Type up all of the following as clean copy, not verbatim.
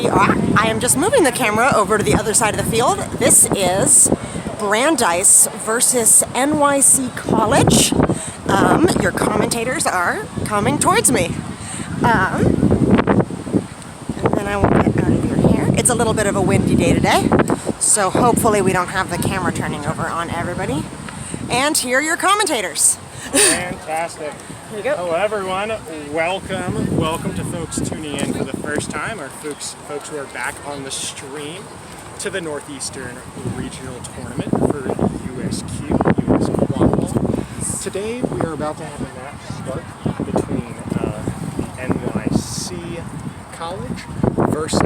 I am just moving the camera over to the other side of the field. This is Brandeis versus NYC College. Your commentators are coming towards me. And then I will get out of your hair. It's a little bit of a windy day today, so hopefully we don't have the camera turning over on everybody. And here are your commentators. Fantastic. Here you go. Hello everyone, welcome to folks tuning in for the first time, or folks who are back on the stream to the Northeastern Regional Tournament for USQ, US Quad. Today we are about to have a match start between NYC College versus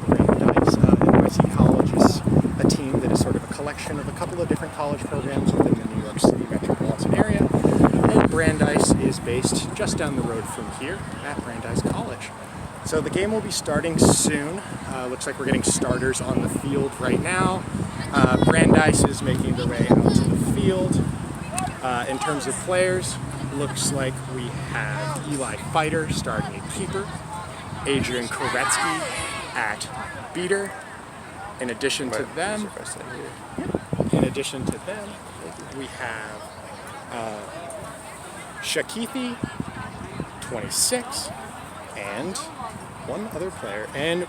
Brandeis. NYC College is a team that is sort of a collection of a couple of different college programs within the New York City metropolitan area. And Brandeis is based just down the road from here at Brandeis College. So the game will be starting soon. Looks like we're getting starters on the field right now. Brandeis is making their way out to the field. In terms of players, looks like we have Eli Fighter starting at keeper, Adrian Koretsky at beater. In addition to them, we have Shakithi, 26, and one other player, and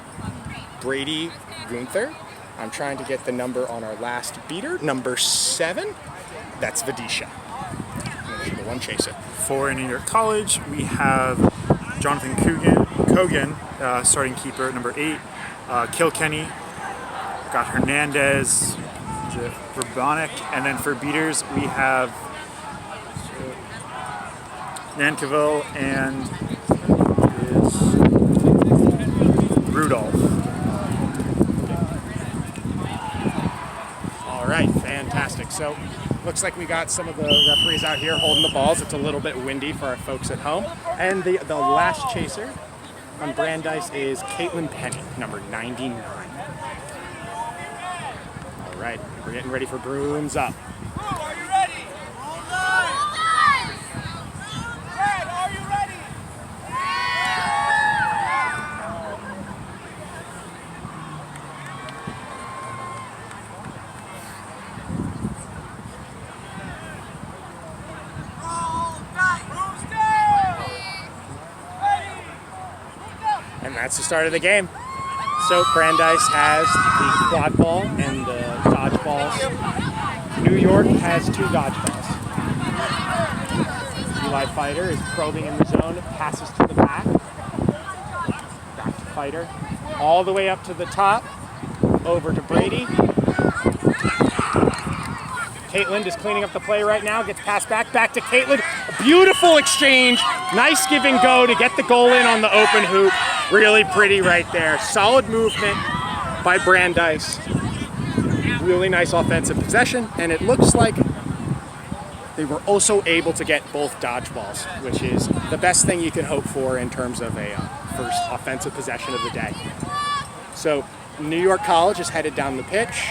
Brady Gunther. I'm trying to get the number on our last beater, number 7. That's Vidisha. The one chaser. For New York College, we have Jonathan Kogan, starting keeper, number 8. Kilkenny, got Hernandez, Verbonic, and then for beaters we have Nankivil and Rudolph. All right, fantastic. So looks like we got some of the referees out here holding the balls. It's a little bit windy for our folks at home. And the last chaser on Brandeis is Caitlin Penny, number 99. All right, we're getting ready for brooms up. Are you ready? Red, are you ready? And that's the start of the game. So Brandeis has the quad ball and the dodgeballs. New York has 2 dodgeballs. Eli Fighter is probing in the zone, passes to the back. Back to Fighter. All the way up to the top. Over to Brady. Caitlin is cleaning up the play right now. Gets passed back to Caitlin. A beautiful exchange. Nice give and go to get the goal in on the open hoop. Really pretty right there. Solid movement by Brandeis. Really nice offensive possession. And it looks like they were also able to get both dodgeballs, which is the best thing you can hope for in terms of a first offensive possession of the day. So New York College is headed down the pitch.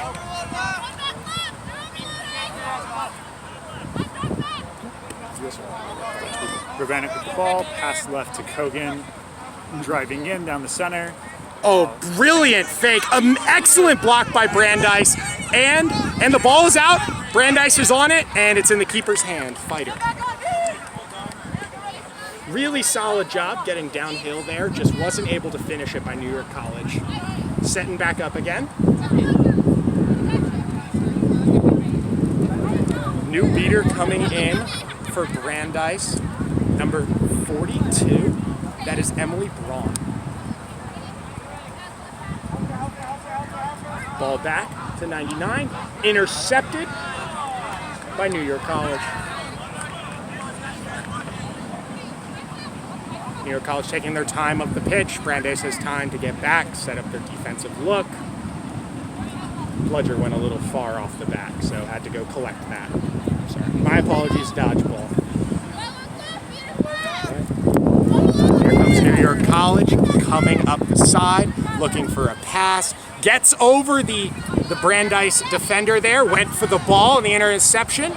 Verbonic with the ball, pass left to Kogan, driving in down the center. Oh, brilliant fake. Excellent block by Brandeis. And the ball is out. Brandeis is on it, and it's in the keeper's hand. Fighter. Really solid job getting downhill there. Just wasn't able to finish it by New York College. Setting back up again. New beater coming in for Brandeis. Number 42. That is Emily Braun. Ball back to 99. Intercepted by New York College. New York College taking their time up the pitch. Brandeis has time to get back, set up their defensive look. Bludger went a little far off the back, so had to go collect that. Sorry. My apologies, dodgeball. Here comes New York College coming up the side, looking for a pass. Gets over the Brandeis defender there, went for the ball and the interception.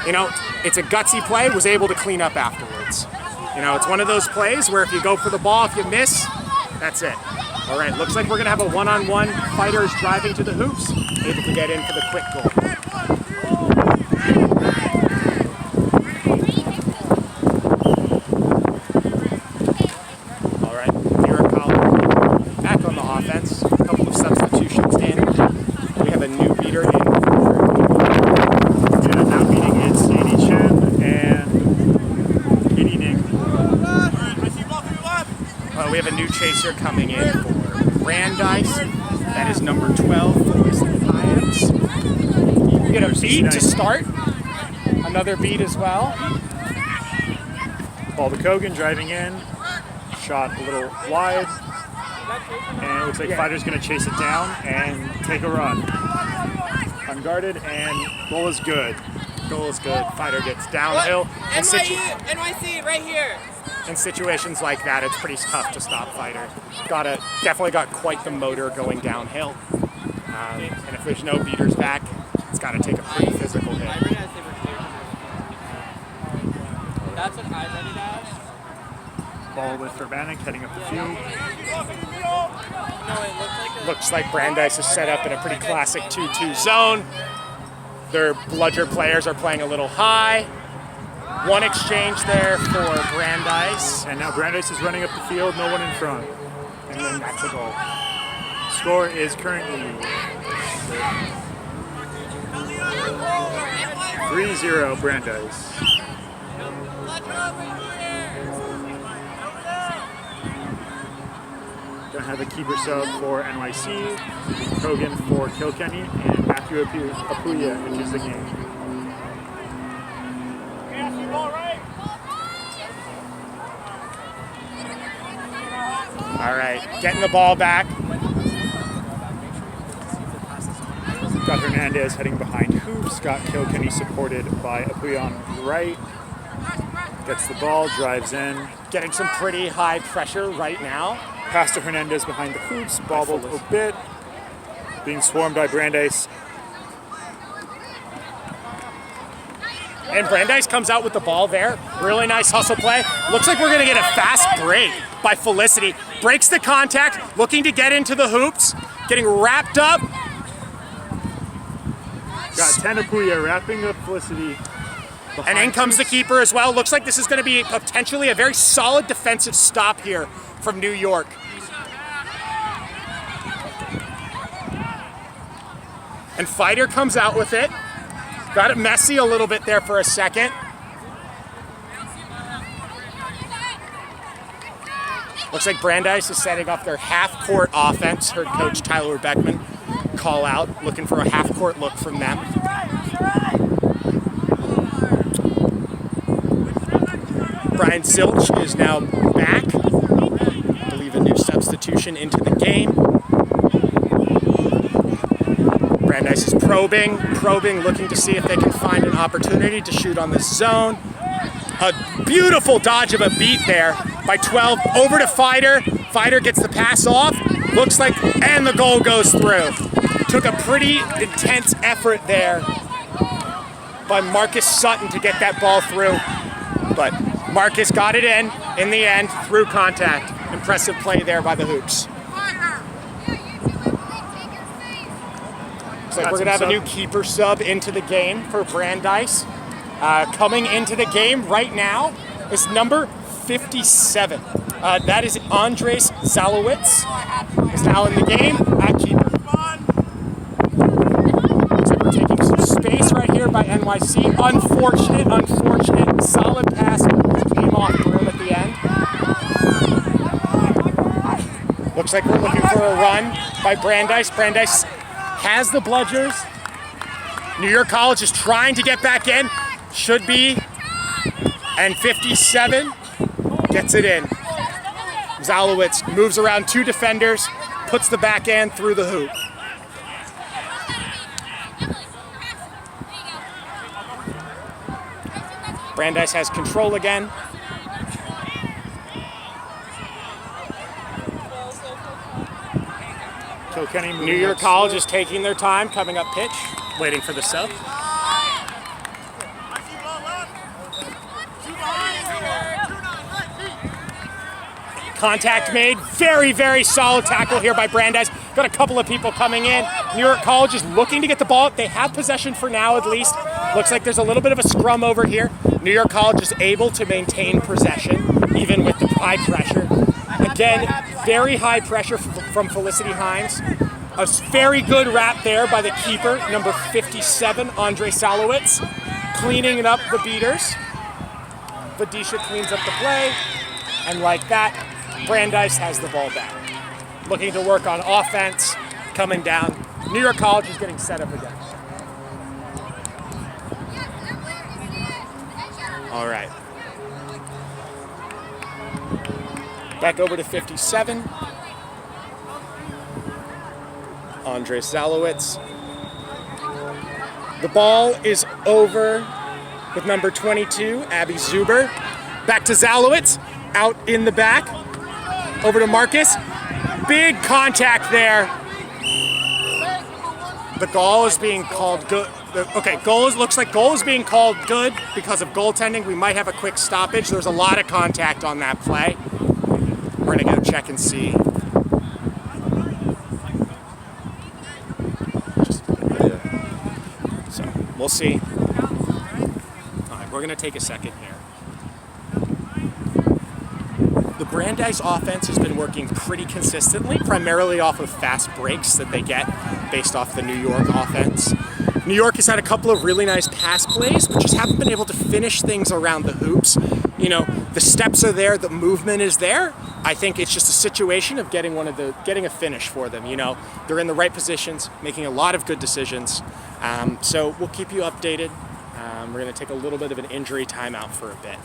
You know, it's a gutsy play, was able to clean up afterwards. You know, it's one of those plays where if you go for the ball, if you miss, that's it. All right, looks like we're gonna have a one-on-one. Fighters driving to the hoops, able to get in for the quick goal. All right, NERC College back on the offense. A couple of substitutions in. We have a new beater in. Yeah, now beating it's Sadie Chen and Katie Ning. We have a new chaser coming in for Brandeis. That is number 12, Felicity Hyams. We get a beat to start. Another beat as well. Ball to Kogan driving in. Shot a little wide. And it looks like Fighter's going to chase it down and take a run. Unguarded, and goal is good. Goal is good. Fighter gets downhill. NYC, right here. In situations like that, it's pretty tough to stop Fighter. Definitely got quite the motor going downhill. And if there's no beaters back, it's got to take a pretty physical hit. That's what I'm ready to ask. Ball with Verbanek heading up the field. No, it looks like Looks like Brandeis is set up in a pretty classic 2-2 zone. Their bludger players are playing a little high. One exchange there for Brandeis. And now Brandeis is running up the field, no one in front. And then that's a goal. Score is currently 3-0 Brandeis. Gonna have a keeper sub for NYC, Kogan for Kilkenny, and Matthew Apuya enters the game. All right, getting the ball back. Got Hernandez heading behind hoops. Got Kilkenny supported by Apuya on the right. Gets the ball, drives in. Getting some pretty high pressure right now. Pass to Hernandez behind the hoops, bobbled a bit. Being swarmed by Brandeis. And Brandeis comes out with the ball there. Really nice hustle play. Looks like we're gonna get a fast break by Felicity. Breaks the contact, looking to get into the hoops. Getting wrapped up. Got 10 Apuya wrapping up Felicity. And in comes the keeper as well. Looks like this is gonna be potentially a very solid defensive stop here from New York. And Fighter comes out with it. Got it messy a little bit there for a second. Looks like Brandeis is setting up their half-court offense. Heard Coach Tyler Beckman call out, looking for a half-court look from them. Brian Zilch is now back. I believe a new substitution into the game. Brandeis is probing, looking to see if they can find an opportunity to shoot on this zone. A beautiful dodge of a beat there by 12, over to Fighter. Fighter gets the pass off, looks like, and the goal goes through. Took a pretty intense effort there by Marcus Sutton to get that ball through, but Marcus got it in the end, through contact. Impressive play there by the Hoops. Looks like we're gonna have a new keeper sub into the game for Brandeis. Coming into the game right now is number 57. That is Andres Zalowitz. Is now in the game at keeper. Looks like we're taking some space right here by NYC. Unfortunate, solid pass came off room at the end. Looks like we're looking for a run by Brandeis. Brandeis has the bludgers. New York College is trying to get back in. Should be. And 57 gets it in. Zalowitz moves around two defenders, puts the backhand through the hoop. Brandeis has control again. Kilkenny New York College is taking their time, coming up pitch, waiting for the sub. Contact made, Very, very solid tackle here by Brandeis. Got a couple of people coming in. New York College is looking to get the ball. They have possession for now, at least. Looks like there's a little bit of a scrum over here. New York College is able to maintain possession, even with the high pressure. Again, very high pressure from Felicity Hines. A very good wrap there by the keeper, number 57, Andre Salowitz, cleaning up the beaters. Vidisha cleans up the play, and like that, Brandeis has the ball back. Looking to work on offense, coming down. New York College is getting set up again. All right. Back over to 57. Andre Salowitz. The ball is over with number 22, Abby Zuber. Back to Zalowitz, out in the back. Over to Marcus. Big contact there. The goal is being called good. Okay, looks like goal is being called good because of goaltending. We might have a quick stoppage. There's a lot of contact on that play. We're gonna go check and see. So we'll see. All right, we're gonna take a second here. The Brandeis offense has been working pretty consistently, primarily off of fast breaks that they get based off the New York offense. New York has had a couple of really nice pass plays, but just haven't been able to finish things around the hoops. You know, the steps are there, the movement is there. I think it's just a situation of getting a finish for them. You know, they're in the right positions, making a lot of good decisions. So we'll keep you updated. We're going to take a little bit of an injury timeout for a bit.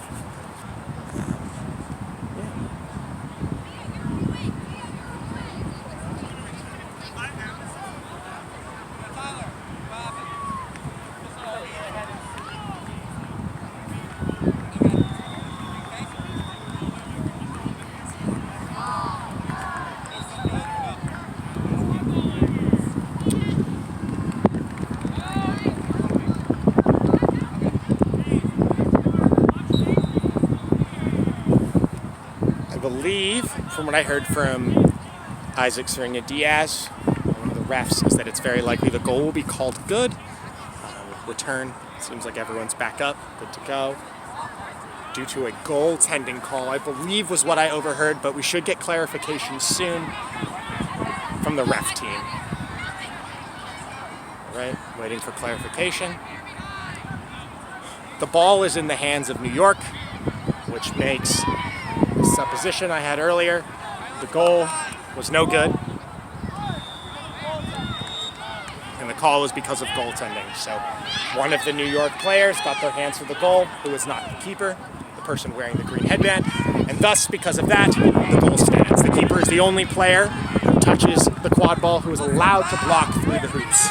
From what I heard from Isaac Serena Diaz, one of the refs, is that it's very likely the goal will be called good. Return, seems like everyone's back up, good to go. Due to a goaltending call, I believe was what I overheard, but we should get clarification soon from the ref team. All right, waiting for clarification. The ball is in the hands of New York, which makes the supposition I had earlier. The goal was no good. And the call was because of goaltending. So one of the New York players got their hands for the goal, who was not the keeper, the person wearing the green headband. And thus, because of that, the goal stands. The keeper is the only player who touches the quad ball who is allowed to block through the hoops.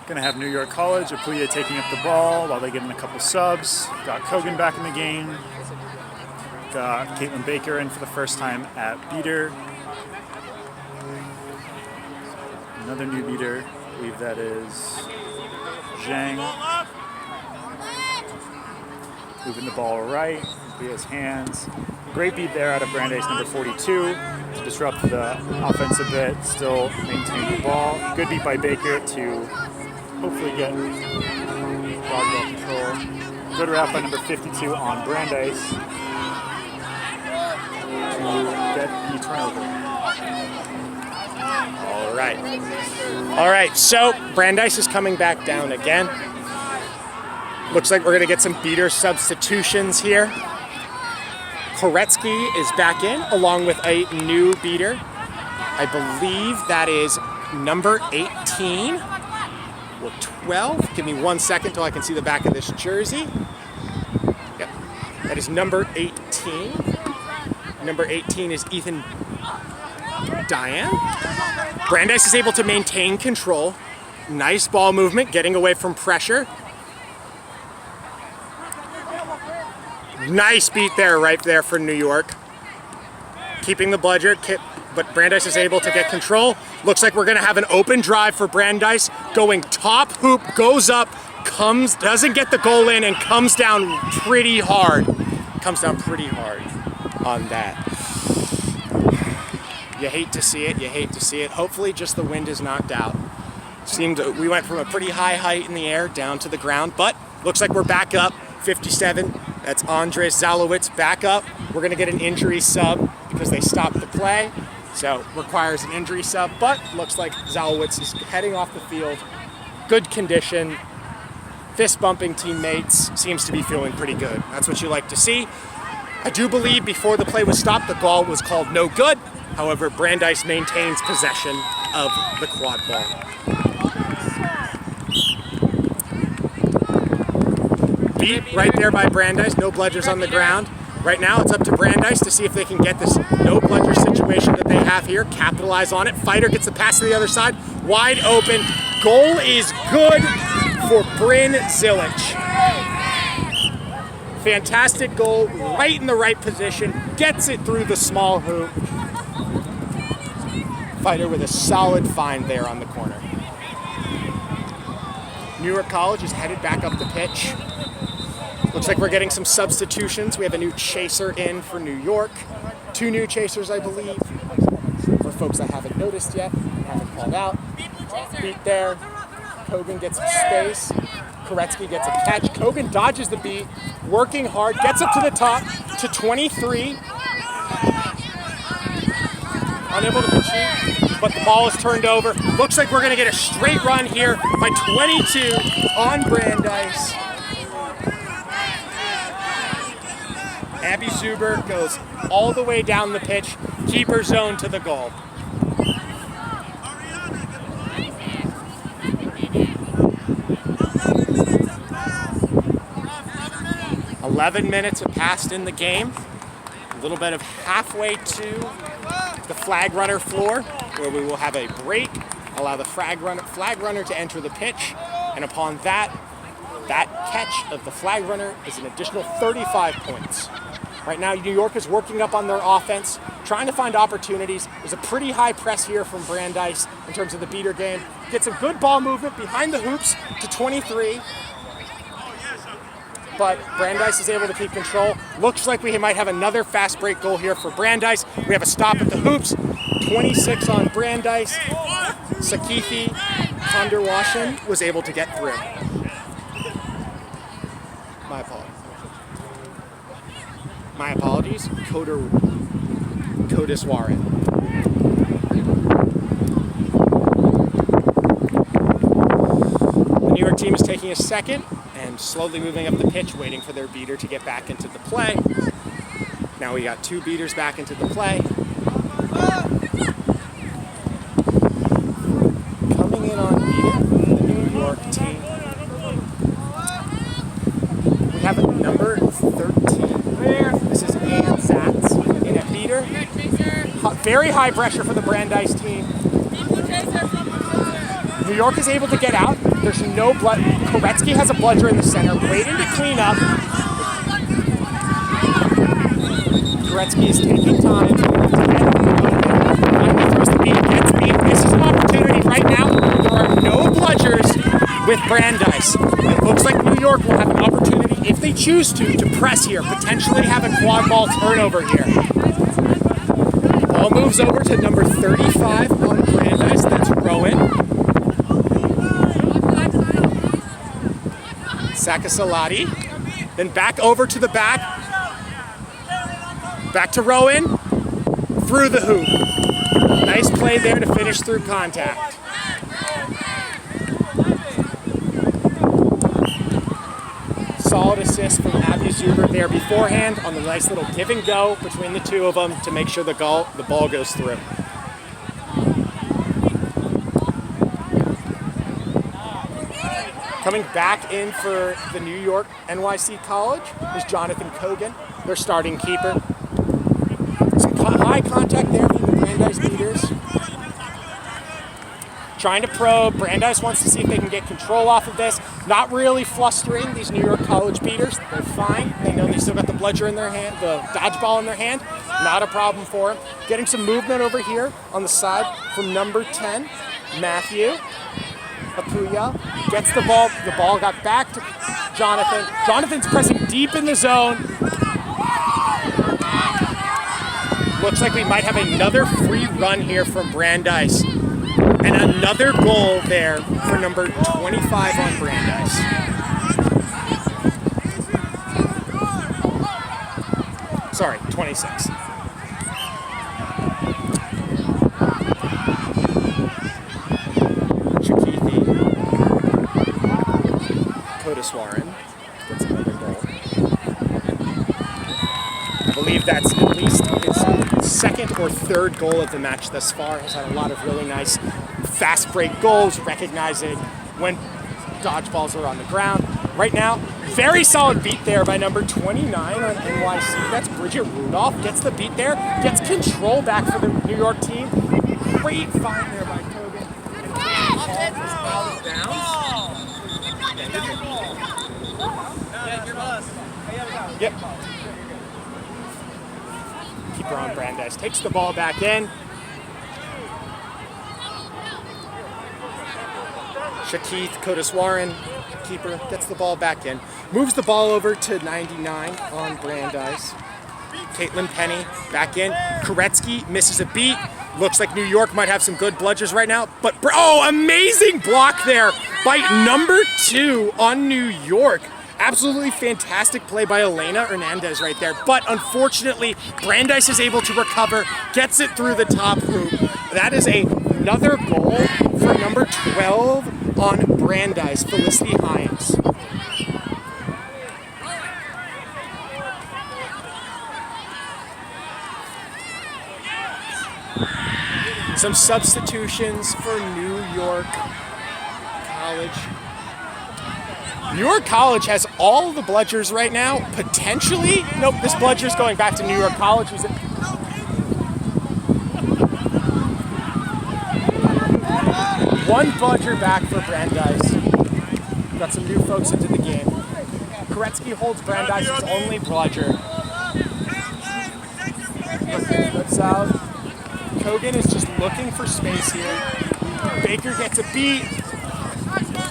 Gonna have New York College, Apulia taking up the ball while they get in a couple subs. Got Kogan back in the game. Got Caitlin Baker in for the first time at beater. Another new beater, I believe that is Zhang. Moving the ball right, Apulia's hands. Great beat there out of Brandeis, number 42. To disrupt the offense a bit, still maintain the ball. Good beat by Baker to hopefully get ball control. Good wrap by number 52 on Brandeis to get the turnover. All right, so Brandeis is coming back down again. Looks like we're gonna get some beater substitutions here. Koretsky is back in along with a new beater. I believe that is number 18. 12. Give me 1 second till I can see the back of this jersey. Yep. That is number 18. Number 18 is Ethan Diane. Brandeis is able to maintain control. Nice ball movement, getting away from pressure. Nice beat there, right there for New York. Keeping the but Brandeis is able to get control. Looks like we're gonna have an open drive for Brandeis, going top hoop, goes up, doesn't get the goal in, and comes down pretty hard. Comes down pretty hard on that. You hate to see it, you hate to see it. Hopefully just the wind is knocked out. We went from a pretty high height in the air down to the ground, but looks like we're back up, 57. That's Andres Zalowitz back up. We're gonna get an injury sub because they stopped the play. So requires an injury sub, but looks like Zalowitz is heading off the field. Good condition, fist bumping teammates, seems to be feeling pretty good. That's what you like to see. I do believe before the play was stopped, the goal was called no good. However, Brandeis maintains possession of the quad ball. Beat right there by Brandeis, no bludgers on the ground. Right now it's up to Brandeis to see if they can get this no bludger situation that they have here, capitalize on it. Fighter gets the pass to the other side, wide open. Goal is good for Bryn Zilich. Fantastic goal, right in the right position, gets it through the small hoop. Fighter with a solid find there on the corner. New York College is headed back up the pitch. Looks like we're getting some substitutions. We have a new chaser in for New York. 2 new chasers, I believe. For folks I haven't noticed yet, haven't called out. Beat there. Kogan gets some space. Koretsky gets a catch. Kogan dodges the beat, working hard, gets up to the top to 23. Unable to shoot, but the ball is turned over. Looks like we're gonna get a straight run here by 22 on Brandeis. Abby Zuber goes all the way down the pitch, keeper zone to the goal. "11 minutes have passed in the game. A little bit of halfway to the flag runner floor, where we will have a break, allow the flag runner to enter the pitch, and upon that catch of the flag runner is an additional 35 points. Right now, New York is working up on their offense, trying to find opportunities. There's a pretty high press here from Brandeis in terms of the beater game. Gets a good ball movement behind the hoops to 23. But Brandeis is able to keep control. Looks like we might have another fast break goal here for Brandeis. We have a stop at the hoops. 26 on Brandeis. Sakifi Konderwashin was able to get through. My apologies. Kodiswaran. The New York team is taking a second and slowly moving up the pitch, waiting for their beater to get back into the play. Now we got 2 beaters back into the play. Coming in on beater, the New York team. We have a number 13. This is Ian Satz in at beater. Very high pressure for the Brandeis team. New York is able to get out. There's no blood. Koretsky has a bludger in the center, waiting to clean up. Koretsky is taking time to get finally throws the beat, gets beat. This is an opportunity right now. There are no bludgers with Brandeis. It looks like New York will have an opportunity, if they choose to press here, potentially have a quad ball turnover here. Ball moves over to number 35 on Brandeis. That's Rowan. Sakasalati. Then back over to the back. Back to Rowan. Through the hoop. Nice play there to finish through contact. Solid assist from Abby Zuber there beforehand on the nice little give and go between the two of them to make sure the ball goes through. Coming back in for the New York NYC College is Jonathan Kogan, their starting keeper. Some high contact there from the Brandeis beaters. trying to probe. Brandeis wants to see if they can get control off of this. Not really flustering these New York College beaters. They're fine. They know they still got the bludger in their hand, the dodgeball in their hand. Not a problem for them. Getting some movement over here on the side from number 10, Matthew Apuya. Gets the ball. The ball got back to Jonathan. Jonathan's pressing deep in the zone. Looks like we might have another free run here from Brandeis. And another goal there for number 25 on Brandeis. Sorry, 26. Kodeswaran gets another goal. I believe that's at least his second or third goal of the match thus far. Has had a lot of really nice fast break goals, recognizing when dodgeballs are on the ground. Right now, very solid beat there by number 29 on NYC. That's Bridget Rudolph. Gets the beat there, gets control back for the New York team. Great find there by Kogan. And is out of bounds. Yep. Keeper on Brandeis takes the ball back in. Shakith Kodeswaran, keeper, gets the ball back in. Moves the ball over to 99 on Brandeis. Caitlin Penny back in. Koretsky misses a beat. Looks like New York might have some good bludgers right now. But, oh, amazing block there by number 2 on New York. Absolutely fantastic play by Elena Hernandez right there. But unfortunately, Brandeis is able to recover, gets it through the top hoop. That is another goal for number 12 on Brandeis, Felicity Hines. Some substitutions for New York College. New York College has all the bludgers right now, potentially. Nope, this bludger's going back to New York College. One bludger back for Brandeis. Got some new folks into the game. Koretsky holds Brandeis' only bludger. Flips out. Kogan is just looking for space here. Baker gets a beat.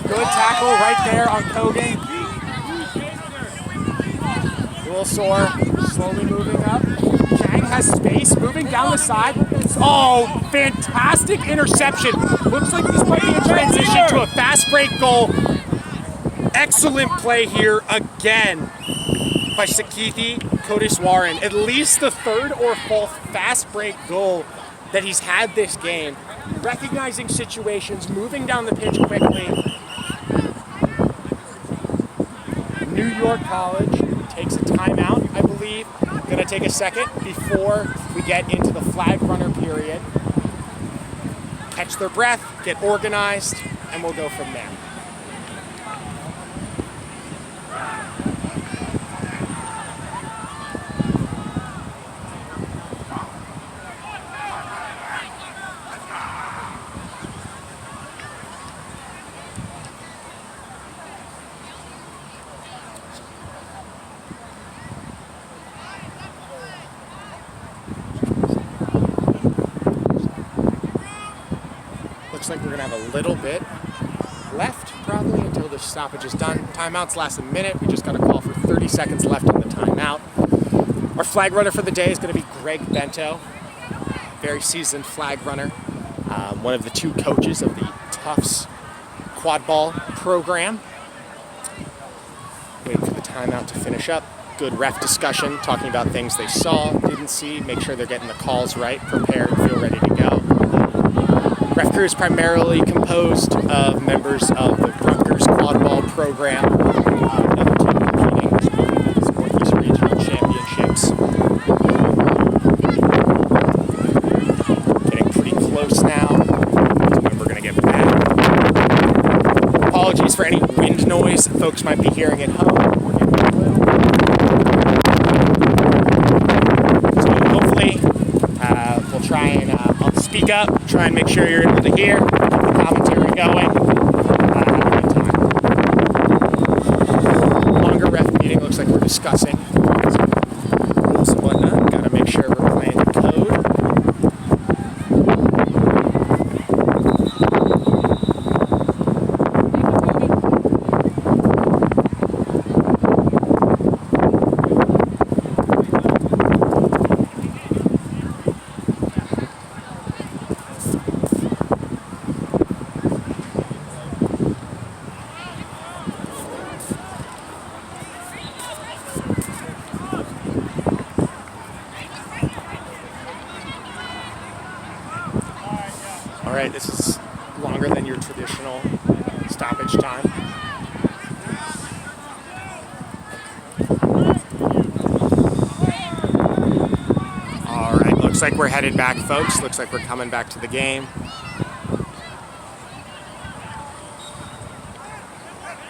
Good tackle right there on Kogan. A little sore, slowly moving up. Chang has space, moving down the side. Oh, fantastic interception. Looks like this might be a transition to a fast break goal. Excellent play here again by Sakithi Kodeswaran. At least the third or fourth fast break goal that he's had this game. Recognizing situations, moving down the pitch quickly. New York College takes a timeout, I believe. Gonna take a second before we get into the flag runner period. Catch their breath, get organized, and we'll go from there. Looks like we're gonna have a little bit left probably until the stoppage is done. Timeouts last a minute. We just got a call for 30 seconds left in the timeout. Our flag runner for the day is gonna be Greg Bento, very seasoned flag runner, one of the 2 coaches of the Tufts quad ball program. Waiting for the timeout to finish up. Good ref discussion, talking about things they saw, didn't see, make sure they're getting the calls right, prepared, feel ready to go. Ref crew is primarily composed of members of the Rutgers quad ball program, another team competing in the Northeast Regional Championships. Getting pretty close now to when we're going to get back. Apologies for any wind noise folks might be hearing at home. We're getting a little. So hopefully we'll try and I'll speak up, try and make sure you're able to hear the commentary. going. Longer ref meeting, looks like we're discussing rules and whatnot. Gotta make sure we're playing the code. All right, this is longer than your traditional stoppage time. All right, looks like we're headed back, folks. Looks like we're coming back to the game.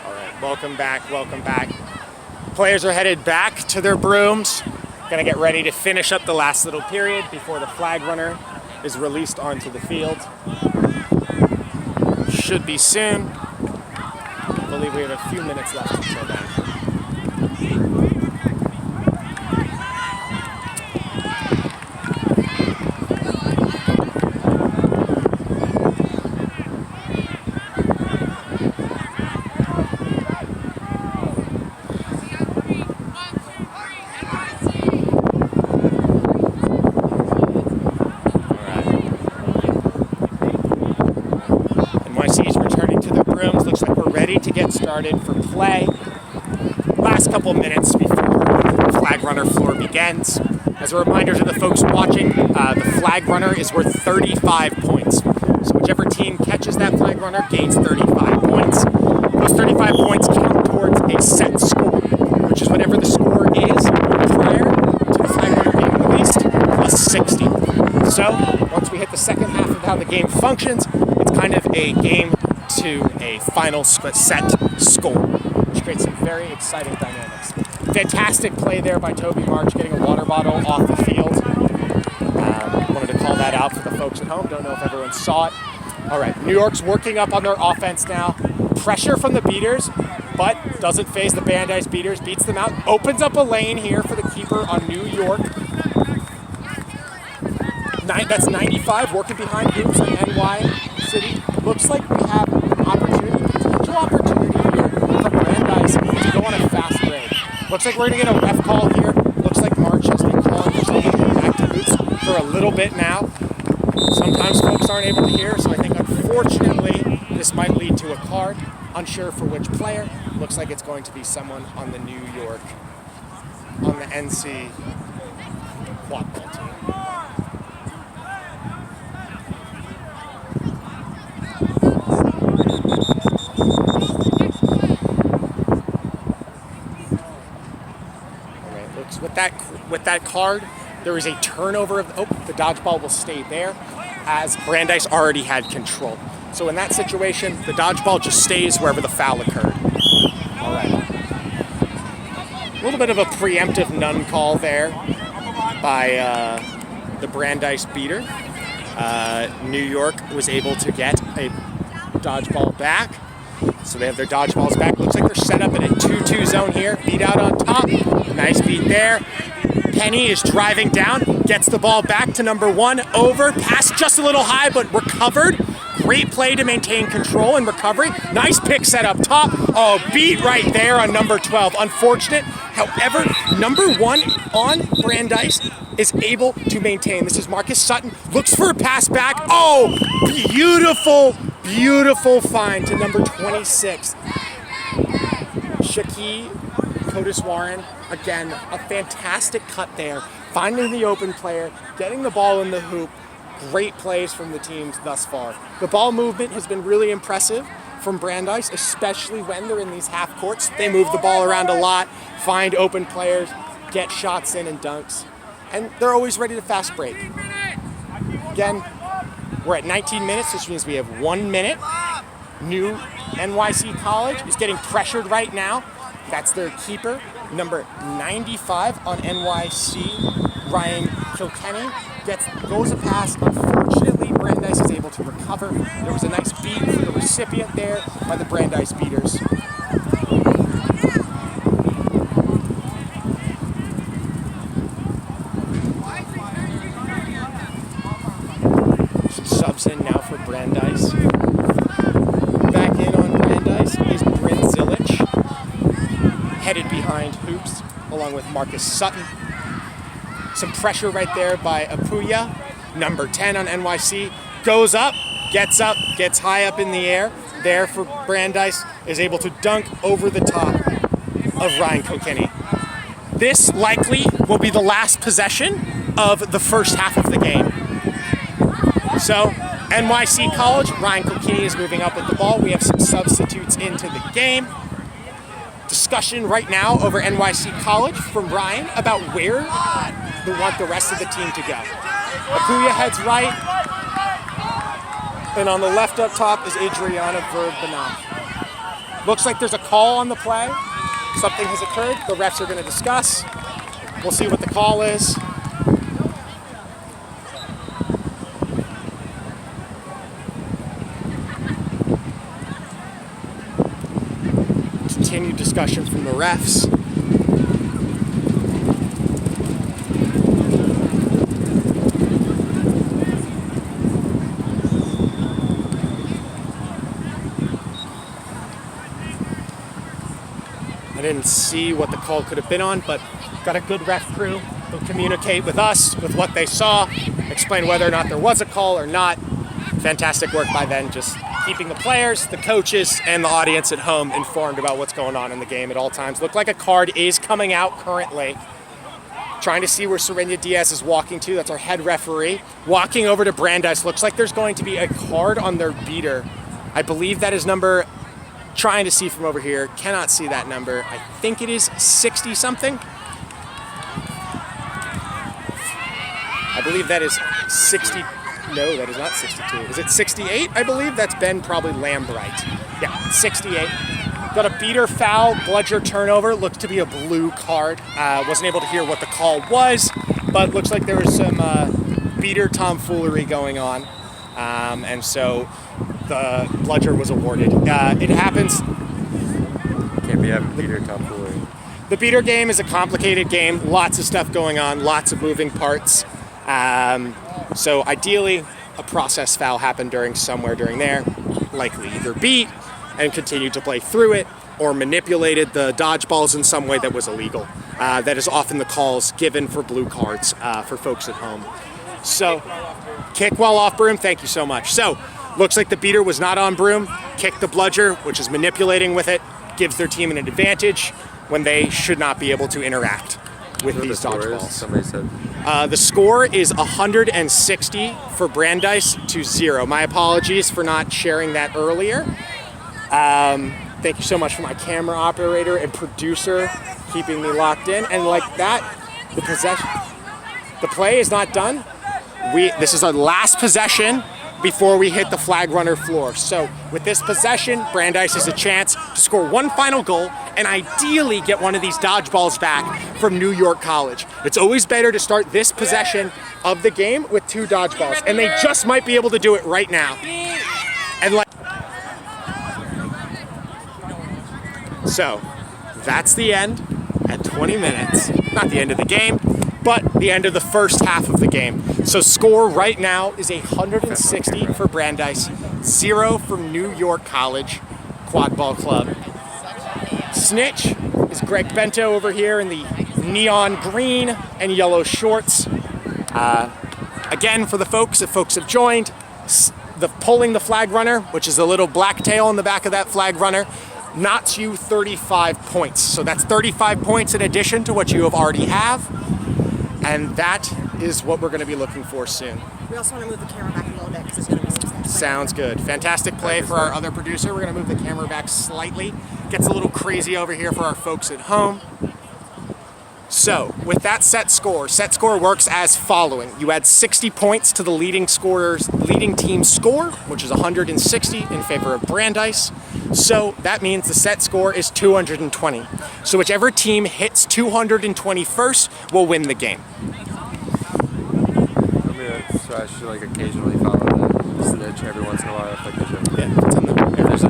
All right, welcome back, welcome back. Players are headed back to their brooms. Gonna get ready to finish up the last little period before the flag runner is released onto the field. Should be soon. I believe we have a few minutes left until then. NYC's returning to their brooms. Looks like we're ready to get started for play. Last couple minutes before the flag runner floor begins. As a reminder to the folks watching, the flag runner is worth 35 points. So whichever team catches that flag runner gains 35 points. Those 35 points count towards a set score, which is whatever the score is prior to the flag runner being released, plus 60. So once we hit the second half of how the game functions, it's kind of a game to a final set score, which creates some very exciting dynamics. Fantastic play there by Toby March, getting a water bottle off the field. Wanted to call that out for the folks at home. Don't know if everyone saw it. All right, New York's working up on their offense now. Pressure from the beaters, but doesn't phase the Brandeis beaters. Beats them out. Opens up a lane here for the keeper on New York. That's 95 working behind groups on NY City. Looks like we have potential opportunity here for Brandeis to go on a fast break. Looks like we're going to get a ref call here. Looks like March has been calling for something to get back to boots for a little bit now. Sometimes folks aren't able to hear, so I think unfortunately this might lead to a card. Unsure for which player. Looks like it's going to be someone on the New York, on the NC quad ball team. With that card, there is a turnover of the dodgeball will stay there, as Brandeis already had control. So in that situation, the dodgeball just stays wherever the foul occurred. All right. A little bit of a preemptive none call there by the Brandeis beater. New York was able to get a dodgeball back. So they have their dodgeballs back. Looks like they're set up in a 2-2 zone here. Beat out on top. Nice beat there. Penny is driving down, gets the ball back to number 1, over, pass just a little high, but recovered. Great play to maintain control and recovery. Nice pick set up top. Oh, beat right there on number 12. Unfortunate. However, number 1 on Brandeis is able to maintain. This is Marcus Sutton. Looks for a pass back. Oh, beautiful, beautiful find to number 26. Shaki Kodiswaran. Again, a fantastic cut there. Finding the open player, getting the ball in the hoop. Great plays from the teams thus far. The ball movement has been really impressive from Brandeis, especially when they're in these half courts. They move the ball around a lot, find open players, get shots in and dunks, and they're always ready to fast break. Again, we're at 19 minutes, which means we have 1 minute. New NYC College is getting pressured right now. That's their keeper, number 95 on NYC, Ryan Kilkenny. Goes a pass. Unfortunately, Brandeis is able to recover. There was a nice beat for the recipient there by the Brandeis beaters. Some subs in now for Brandeis. Back in on Brandeis is Bryn Zilich, headed behind hoops, along with Marcus Sutton. Some pressure right there by Apuya, number 10 on NYC. Goes up, gets high up in the air. There for Brandeis, is able to dunk over the top of Ryan Kilkenny. This likely will be the last possession of the first half of the game. So, NYC College, Ryan Kilkenny is moving up with the ball. We have some substitutes into the game. Discussion right now over NYC College from Ryan about where they want the rest of the team to go. Apuya heads right, and on the left up top is Adriana Verbanov. Looks like there's a call on the play. Something has occurred. The refs are going to discuss. We'll see what the call is. Continued discussion from the refs. I didn't see what the call could have been on, but got a good ref crew. They'll communicate with us with what they saw, explain whether or not there was a call or not. Fantastic work by them, just keeping the players, the coaches, and the audience at home informed about what's going on in the game at all times. Look like a card is coming out currently. Trying to see where Serena Diaz is walking to. That's our head referee. Walking over to Brandeis. Looks like there's going to be a card on their beater. I believe that is number, trying to see from over here. Cannot see that number. I think it is 60 something. I believe that is 60. No, that is not 62. Is it 68? I believe that's Ben probably Lambright. Yeah, 68. Got a beater foul, bludger turnover. Looks to be a blue card. Wasn't able to hear what the call was, but looks like there was some beater tomfoolery going on. And so the bludger was awarded. It happens. Can't be having beater tomfoolery. The beater game is a complicated game. Lots of stuff going on, lots of moving parts. So ideally, a process foul happened somewhere during there, likely either beat and continued to play through it, or manipulated the dodgeballs in some way that was illegal. That is often the calls given for blue cards for folks at home. So, kick while off broom, thank you so much. So, looks like the beater was not on broom, kicked the bludger, which is manipulating with it, gives their team an advantage when they should not be able to interact with these dodgeballs. Somebody said. The score is 160 for Brandeis to 0. My apologies for not sharing that earlier. Thank you so much for my camera operator and producer keeping me locked in. And like that, the play is not done. This is our last possession before we hit the flag runner floor. So with this possession, Brandeis has a chance to score one final goal and ideally get one of these dodgeballs back from New York College. It's always better to start this possession of the game with 2 dodgeballs, and they just might be able to do it right now. And so that's the end at 20 minutes. Not the end of the game, but the end of the first half of the game. So score right now is 160 for Brandeis, 0 for New York College Quad Ball Club. Snitch is Greg Bento over here in the neon green and yellow shorts. Again, for the folks, if folks have joined, pulling the flag runner, which is a little black tail on the back of that flag runner, knots you 35 points. So that's 35 points in addition to what you have already have. And that is what we're going to be looking for soon. We also want to move the camera back a little bit because there's going to be some stuff. Sounds good. Fantastic play for our other producer. We're going to move the camera back slightly. Gets a little crazy over here for our folks at home. So, with that set score works as following. You add 60 points to the leading team's score, which is 160 in favor of Brandeis. So that means the set score is 220. So whichever team hits 220 first will win the game. So I should occasionally follow that. snitch every once in a while if like there's a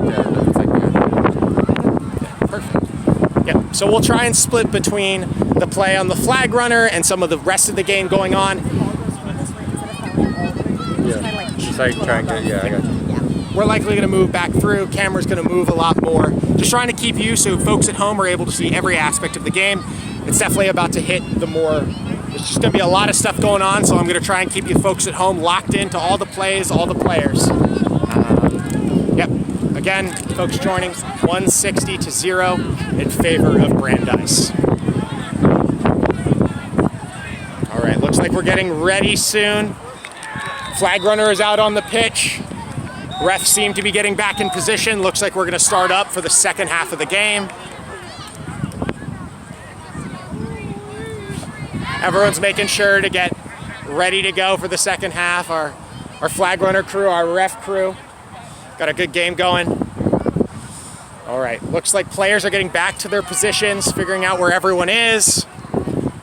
Perfect. Yeah. So we'll try and split between the play on the flag runner and some of the rest of the game going on. Yeah. Just like trying to, yeah, I got you. We're likely going to move back through. Camera's going to move a lot more. Just trying to keep you so folks at home are able to see every aspect of the game. It's definitely about to hit the more, there's just going to be a lot of stuff going on, so I'm going to try and keep you folks at home locked into all the plays, all the players. Yep. Again, folks joining 160-0 in favor of Brandeis. All right, looks like we're getting ready soon. Flag runner is out on the pitch. Refs seem to be getting back in position. Looks like we're going to start up for the second half of the game. Everyone's making sure to get ready to go for the second half. Our flag runner crew, our ref crew, got a good game going. All right, looks like players are getting back to their positions, figuring out where everyone is.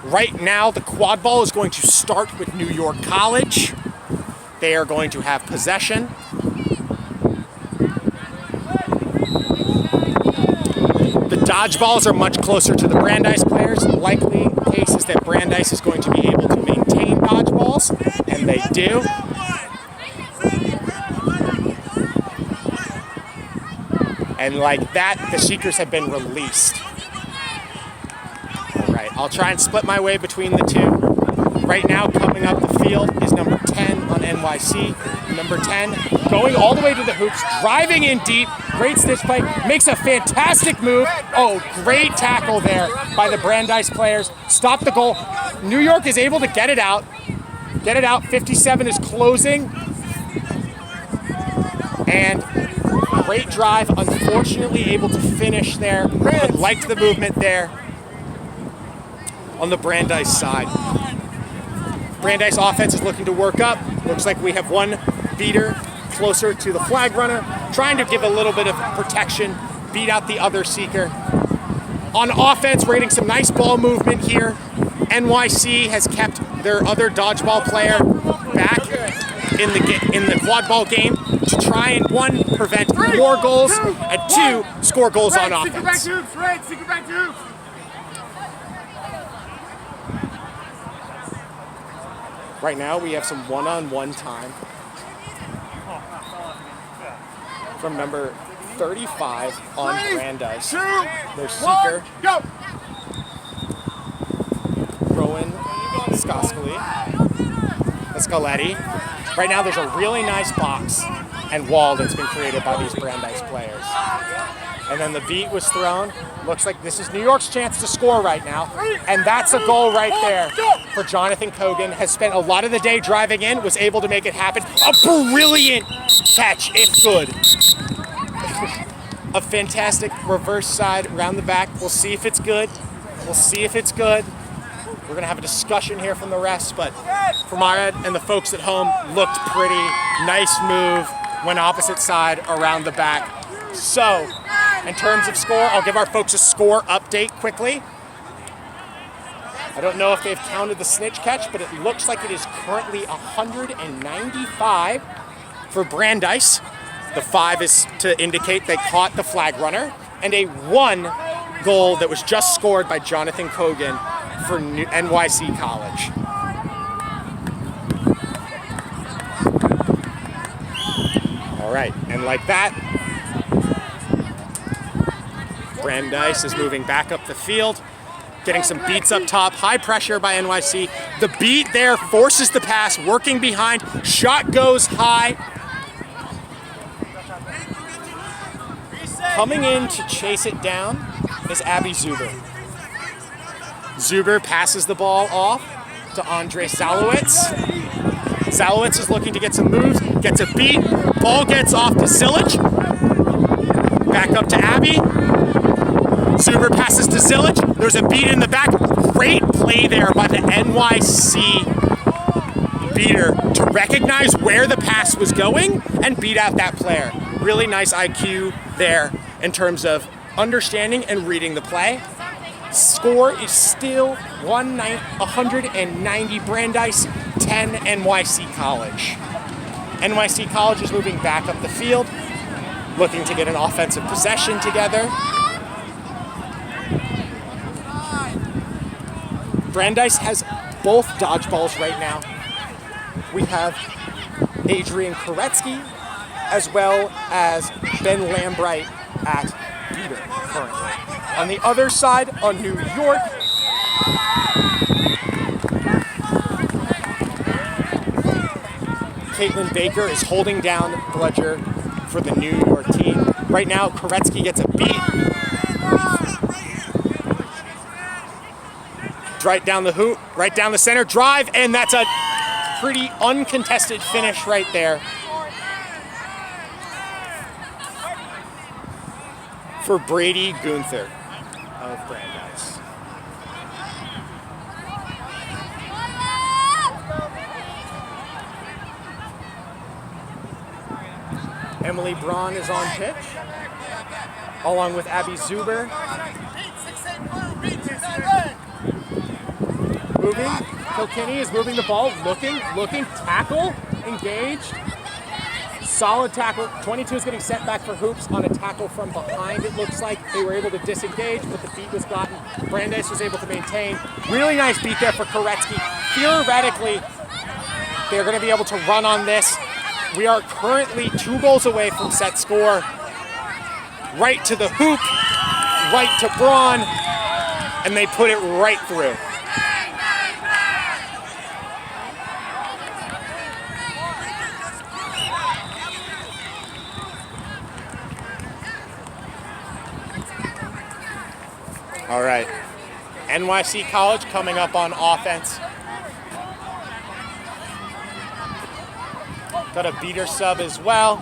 Right now, the quad ball is going to start with New York College. They are going to have possession. The dodgeballs are much closer to the Brandeis players. The likely case is that Brandeis is going to be able to maintain dodgeballs, and they do. And like that, the Seekers have been released. All right, I'll try and split my way between the two. Right now, coming up the field is number 10 on NYC. Number 10 going all the way to the hoops, driving in deep. Great stitch play, makes a fantastic move. Oh, great tackle there by the Brandeis players. Stop the goal. New York is able to get it out. Get it out. 57 is closing. And great drive. Unfortunately, able to finish there. But liked the movement there on the Brandeis side. Brandeis offense is looking to work up. Looks like we have one beater closer to the flag runner, trying to give a little bit of protection, beat out the other Seeker. On offense, we're getting some nice ball movement here. NYC has kept their other dodgeball player back in the quad ball game to try and, one, prevent more goals, and two, score goals on offense. Right now, we have some one-on-one time from number 35 on Brandeis. There's Seeker, Rowan Scaletti. Right now, there's a really nice box and wall that's been created by these Brandeis players. And then the beat was thrown. Looks like this is New York's chance to score right now. And that's a goal right there for Jonathan Cogan. Has spent a lot of the day driving in, was able to make it happen. A brilliant catch, if good. A fantastic reverse side around the back. We'll see if it's good. We'll see if it's good. We're gonna have a discussion here from the refs, but from our end and the folks at home, looked pretty. Nice move, went opposite side around the back. So, in terms of score, I'll give our folks a score update quickly. I don't know if they've counted the snitch catch, but it looks like it is currently 195 for Brandeis. The 5 is to indicate they caught the flag runner, and a 1 goal that was just scored by Jonathan Cogan for NYC College. All right, and like that, Brandeis is moving back up the field, getting some beats up top, high pressure by NYC. The beat there forces the pass, working behind, shot goes high. Coming in to chase it down is Abby Zuber. Zuber passes the ball off to Andre Zalowitz. Zalowitz is looking to get some moves, gets a beat, ball gets off to Zilic. Back up to Abby. Zuber passes to Zilic. There's a beat in the back. Great play there by the NYC beater to recognize where the pass was going and beat out that player. Really nice IQ there in terms of understanding and reading the play. Score is still 190 Brandeis, 10 NYC College. NYC College is moving back up the field, looking to get an offensive possession together. Brandeis has both dodgeballs right now. We have Adrian Koretsky as well as Ben Lambright at beater currently. On the other side, on New York, Caitlin Baker is holding down Bludger for the New York team. Right now, Koretsky gets a beat. Right down the hoop, right down the center, drive, and that's a pretty uncontested finish right there for Brady Gunther of Brandeis. Emily Braun is on pitch, along with Abby Zuber. Moving, Kilkenny is moving the ball, looking, tackle, engaged. Solid tackle. 22 is getting sent back for hoops on a tackle from behind. It looks like they were able to disengage, but the beat was gotten. Brandeis was able to maintain. Really nice beat there for Koretsky. Theoretically, they're going to be able to run on this. We are currently 2 goals away from set score. Right to the hoop, right to Braun, and they put it right through. All right, NYC College coming up on offense. Got a beater sub as well.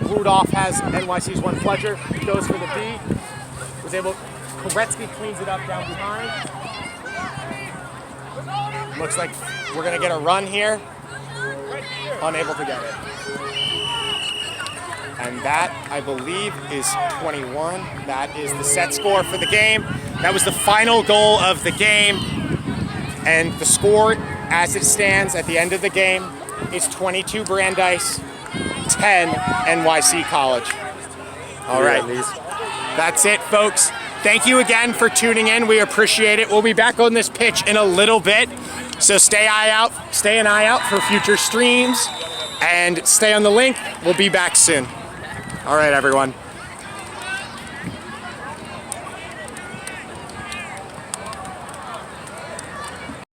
Rudolph has NYC's one Bludger. He goes for the beat. Was able, Koretsky cleans it up down behind. Looks like we're gonna get a run here. Unable to get it. And that, I believe, is 21. That is the set score for the game. That was the final goal of the game. And the score, as it stands at the end of the game, is 22 Brandeis, 10 NYC College. All right, that's it, folks. Thank you again for tuning in. We appreciate it. We'll be back on this pitch in a little bit. So stay an eye out for future streams, and stay on the link. We'll be back soon. All right, everyone.